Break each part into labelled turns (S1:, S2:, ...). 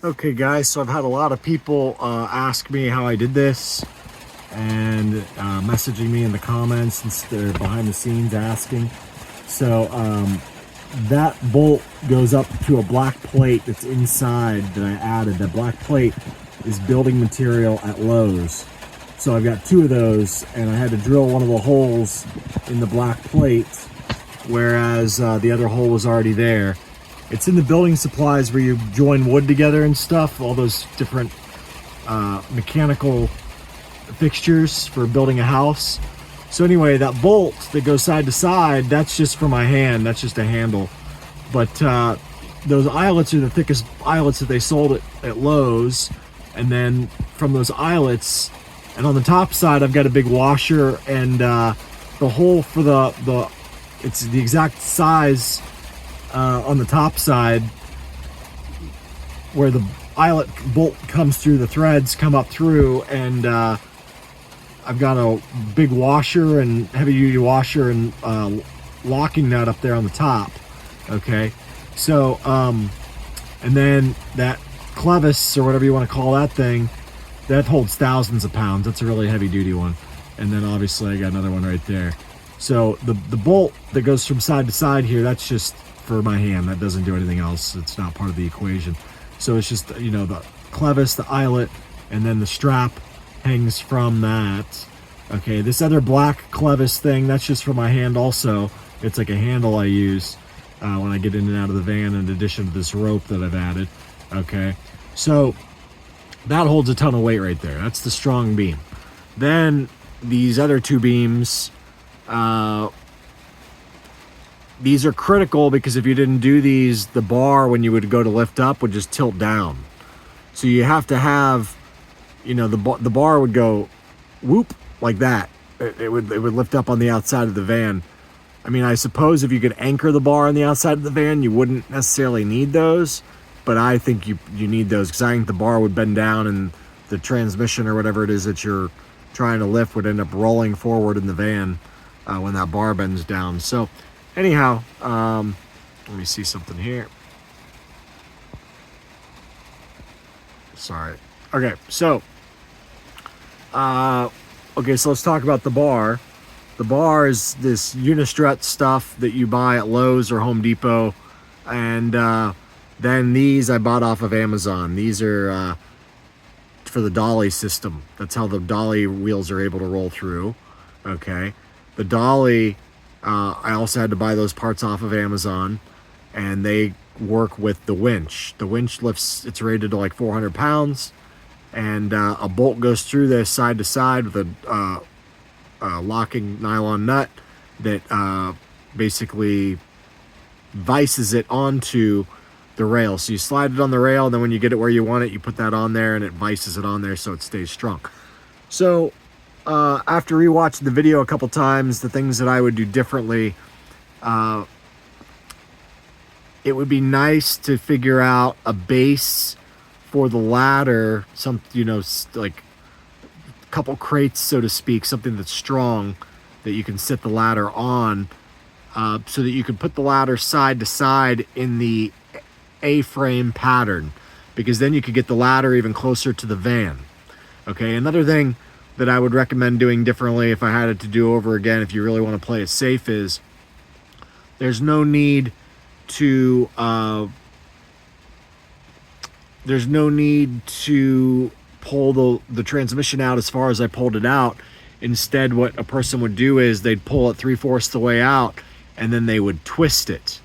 S1: Okay guys, so I've had a lot of people ask me how I did this and messaging me in the comments since they're behind the scenes asking. So that bolt goes up to a black plate that's inside that I added. That black plate is building material at Lowe's. So I've got two of those and I had to drill one of the holes in the black plate, whereas the other hole was already there. It's in the building supplies where you join wood together and stuff, all those different mechanical fixtures for building a house. So anyway, that bolt that goes side to side, that's just for my hand, that's just a handle. But those eyelets are the thickest eyelets that they sold at Lowe's. And then from those eyelets, and on the top side, I've got a big washer, and the hole for it's the exact size on the top side where the eyelet bolt comes through, the threads come up through, and I've got a big washer and heavy duty washer and locking nut up there on the top. Okay, so and then that clevis, or whatever you want to call that thing, that holds thousands of pounds. That's a really heavy duty one. And then obviously I got another one right there. So the bolt that goes from side to side here, that's just for my hand. That doesn't do anything else. It's not part of the equation. So it's just, you know, the clevis, the eyelet, and then the strap hangs from that. Okay, this other black clevis thing, that's just for my hand also. It's like a handle I use when I get in and out of the van, in addition to this rope that I've added. Okay, so that holds a ton of weight right there. That's the strong beam. Then these other two beams, these are critical because if you didn't do these, the bar, when you would go to lift up, would just tilt down. So you have to have, you know, the bar would go whoop like that. It would lift up on the outside of the van. I mean, I suppose if you could anchor the bar on the outside of the van, you wouldn't necessarily need those, but I think you need those, because I think the bar would bend down and the transmission or whatever it is that you're trying to lift would end up rolling forward in the van when that bar bends down. So anyhow, let me see something here. Sorry. Okay, so so let's talk about the bar. The bar is this unistrut stuff that you buy at Lowe's or Home Depot, and then these I bought off of Amazon. These are for the dolley system. That's how the dolley wheels are able to roll through. Okay, the dolley, I also had to buy those parts off of Amazon, and they work with the winch. The winch lifts, it's rated to like 400 pounds, and a bolt goes through this side to side with a locking nylon nut that basically vices it onto the rail. So you slide it on the rail, and then when you get it where you want it, you put that on there, and it vices it on there so it stays strong. So after rewatching the video a couple times, the things that I would do differently, it would be nice to figure out a base for the ladder, some, you know, like a couple crates, so to speak, something that's strong that you can sit the ladder on, so that you can put the ladder side to side in the A-frame pattern, because then you could get the ladder even closer to the van. Okay, another thing that I would recommend doing differently if I had it to do over again, if you really want to play it safe, is there's no need to pull the transmission out as far as I pulled it out. Instead, what a person would do is they'd pull it 3/4 the way out, and then they would twist it.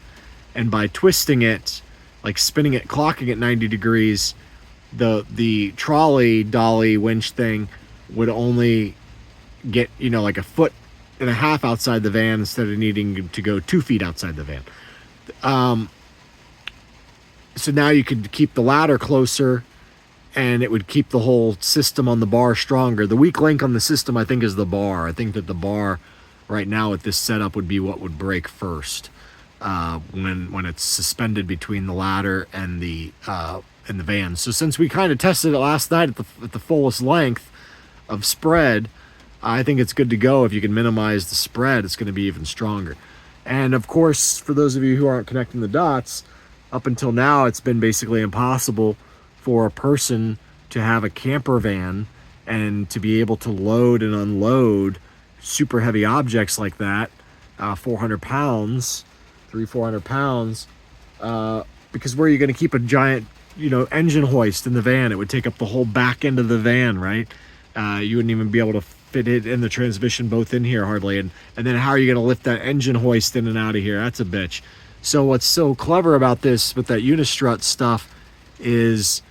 S1: And by twisting it, like spinning it, clocking it 90 degrees, the trolley dolly winch thing would only get, you know, like 1.5 feet outside the van instead of needing to go 2 feet outside the van. So now you could keep the ladder closer, and it would keep the whole system on the bar stronger. The weak link on the system, I think, is the bar. I think that the bar right now with this setup would be what would break first when it's suspended between the ladder and the van. So since we kind of tested it last night at the fullest length of spread, I think it's good to go. If you can minimize the spread, it's going to be even stronger. And of course, for those of you who aren't connecting the dots, up until now, it's been basically impossible for a person to have a camper van and to be able to load and unload super heavy objects like that, 400 pounds, 400 pounds, because where are you going to keep a giant, engine hoist in the van? It would take up the whole back end of the van, right? You wouldn't even be able to fit it in the transmission both in here hardly. And then how are you going to lift that engine hoist in and out of here? That's a bitch. So what's so clever about this with that unistrut stuff is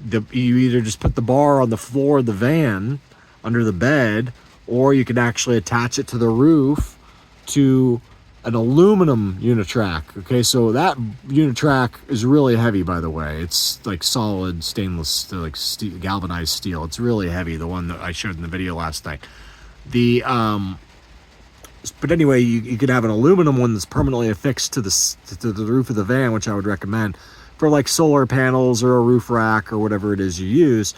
S1: you either just put the bar on the floor of the van under the bed, or you could actually attach it to the roof to an aluminum unitrack. Okay, so that unitrack is really heavy, by the way. It's like solid stainless, like steel, galvanized steel. It's really heavy, the one that I showed in the video last night. But anyway, you could have an aluminum one that's permanently affixed to the roof of the van, which I would recommend for like solar panels or a roof rack or whatever it is you use.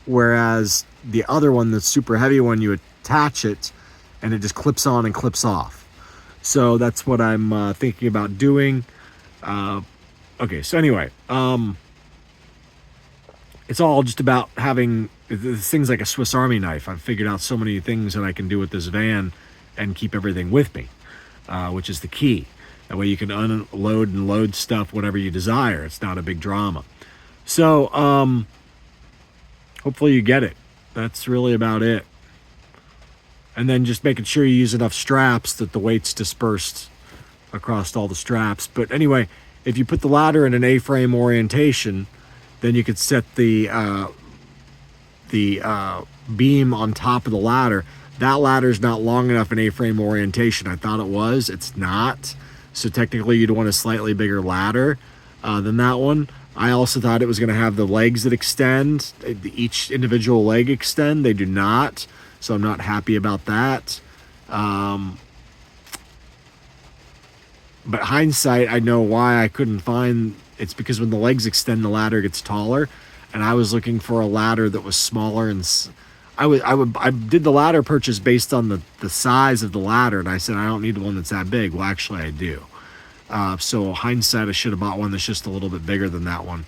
S1: Whereas the other one, the super heavy one, you attach it and it just clips on and clips off. So that's what I'm thinking about doing. Okay, so anyway, it's all just about having this thing's like a Swiss Army knife. I've figured out so many things that I can do with this van and keep everything with me, which is the key. That way you can unload and load stuff whenever you desire. It's not a big drama. So hopefully you get it. That's really about it. And then just making sure you use enough straps that the weight's dispersed across all the straps. But anyway, if you put the ladder in an A-frame orientation, then you could set the beam on top of the ladder. That ladder's not long enough in A-frame orientation. I thought it was. It's not. So technically you'd want a slightly bigger ladder than that one. I also thought it was going to have the legs that extend. Each individual leg extend. They do not. So I'm not happy about that. But hindsight, I know why I couldn't find. It's because when the legs extend, the ladder gets taller. And I was looking for a ladder that was smaller. And I did the ladder purchase based on the size of the ladder. And I said, I don't need one that's that big. Well, actually, I do. So hindsight, I should have bought one that's just a little bit bigger than that one.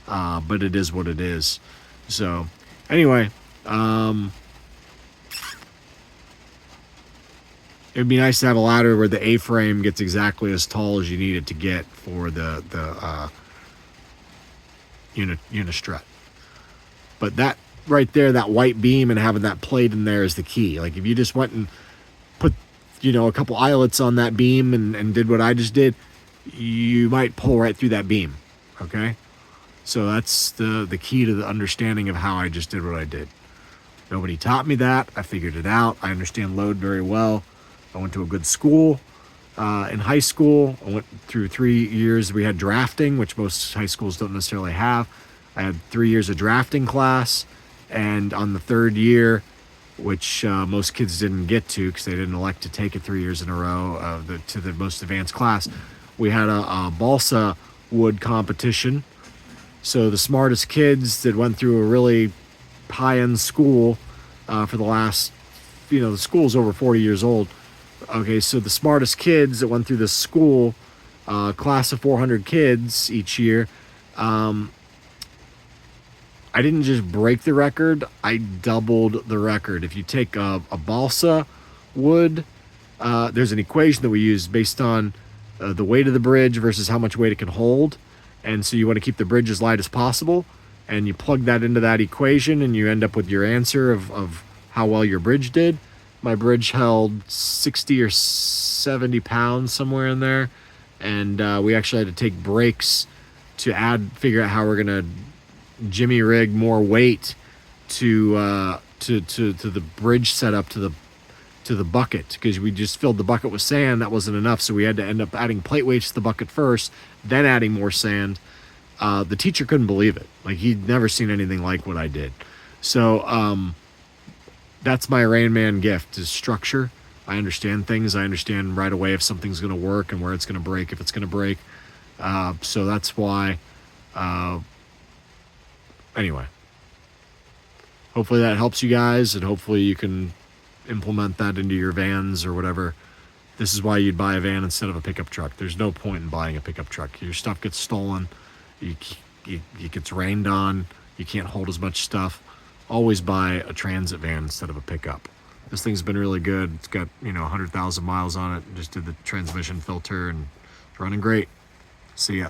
S1: But it is what it is. So anyway, it would be nice to have a ladder where the A-frame gets exactly as tall as you need it to get for the unistrut. But that right there, that white beam and having that plate in there is the key. Like if you just went and put, a couple eyelets on that beam and did what I just did, you might pull right through that beam. Okay? So that's the key to the understanding of how I just did what I did. Nobody taught me that. I figured it out. I understand load very well. I went to a good school. In high school, I went through 3 years. We had drafting, which most high schools don't necessarily have. I had 3 years of drafting class. And on the third year, which most kids didn't get to because they didn't elect to take it 3 years in a row to the most advanced class, we had a balsa wood competition. So the smartest kids that went through a really high-end school for the last, the school's over 40 years old. Okay, so the smartest kids that went through this school, class of 400 kids each year, I didn't just break the record, I doubled the record. If you take a balsa wood, there's an equation that we use based on the weight of the bridge versus how much weight it can hold. And so you want to keep the bridge as light as possible. And you plug that into that equation and you end up with your answer of how well your bridge did. My bridge held 60 or 70 pounds, somewhere in there. And we actually had to take breaks to figure out how we're going to jimmy rig more weight to the bridge setup to the bucket, because we just filled the bucket with sand. That wasn't enough, so we had to end up adding plate weights to the bucket first, then adding more sand. The teacher couldn't believe it. Like, he'd never seen anything like what I did. So that's my Rain Man gift, is structure. I understand things. I understand right away if something's going to work and where it's going to break, if it's going to break. So that's why. Anyway, hopefully that helps you guys, and hopefully you can implement that into your vans or whatever. This is why you'd buy a van instead of a pickup truck. There's no point in buying a pickup truck. Your stuff gets stolen. You it gets rained on, you can't hold as much stuff, always buy a transit van instead of a pickup. This thing's been really good. It's got, 100,000 miles on it. Just did the transmission filter and it's running great. See ya.